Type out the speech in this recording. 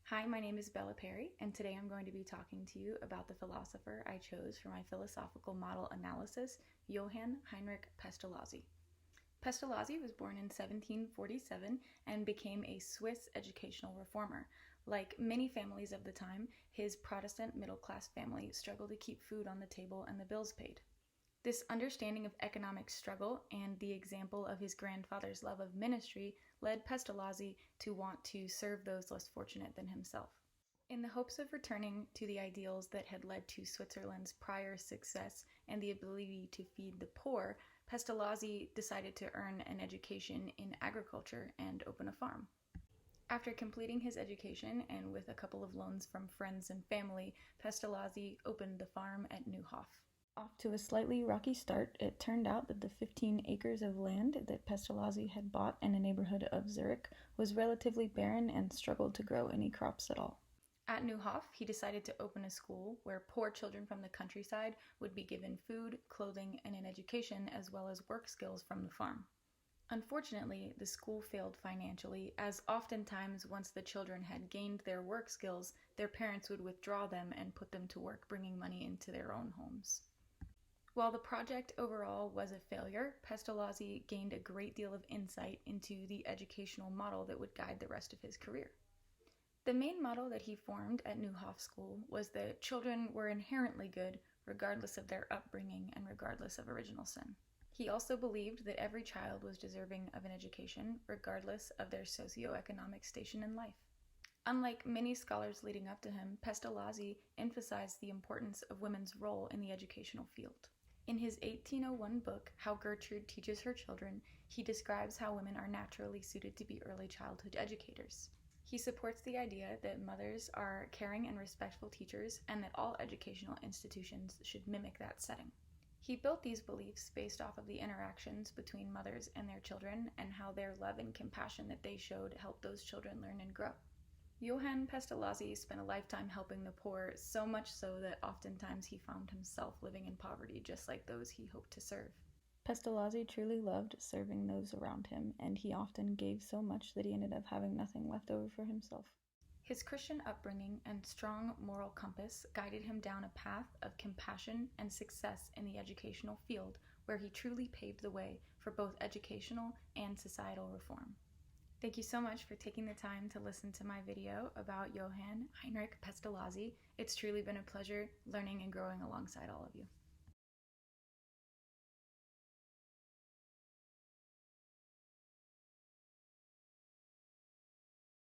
Hi, my name is Bella Perry, and today I'm going to be talking to you about the philosopher I chose for my philosophical model analysis, Johann Heinrich Pestalozzi. Pestalozzi was born in 1747 and became a Swiss educational reformer. Like many families of the time, his Protestant middle-class family struggled to keep food on the table and the bills paid. This understanding of economic struggle and the example of his grandfather's love of ministry led Pestalozzi to want to serve those less fortunate than himself. In the hopes of returning to the ideals that had led to Switzerland's prior success and the ability to feed the poor, Pestalozzi decided to earn an education in agriculture and open a farm. After completing his education and with a couple of loans from friends and family, Pestalozzi opened the farm at Neuhof. Off to a slightly rocky start, it turned out that the 15 acres of land that Pestalozzi had bought in a neighborhood of Zurich was relatively barren and struggled to grow any crops at all. At Neuhof, he decided to open a school where poor children from the countryside would be given food, clothing, and an education as well as work skills from the farm. Unfortunately, the school failed financially, as oftentimes once the children had gained their work skills, their parents would withdraw them and put them to work bringing money into their own homes. While the project overall was a failure, Pestalozzi gained a great deal of insight into the educational model that would guide the rest of his career. The main model that he formed at Neuhof School was that children were inherently good regardless of their upbringing and regardless of original sin. He also believed that every child was deserving of an education regardless of their socioeconomic station in life. Unlike many scholars leading up to him, Pestalozzi emphasized the importance of women's role in the educational field. In his 1801 book, How Gertrude Teaches Her Children, he describes how women are naturally suited to be early childhood educators. He supports the idea that mothers are caring and respectful teachers and that all educational institutions should mimic that setting. He built these beliefs based off of the interactions between mothers and their children and how their love and compassion that they showed helped those children learn and grow. Johann Pestalozzi spent a lifetime helping the poor, so much so that oftentimes he found himself living in poverty just like those he hoped to serve. Pestalozzi truly loved serving those around him, and he often gave so much that he ended up having nothing left over for himself. His Christian upbringing and strong moral compass guided him down a path of compassion and success in the educational field, where he truly paved the way for both educational and societal reform. Thank you so much for taking the time to listen to my video about Johann Heinrich Pestalozzi. It's truly been a pleasure learning and growing alongside all of you.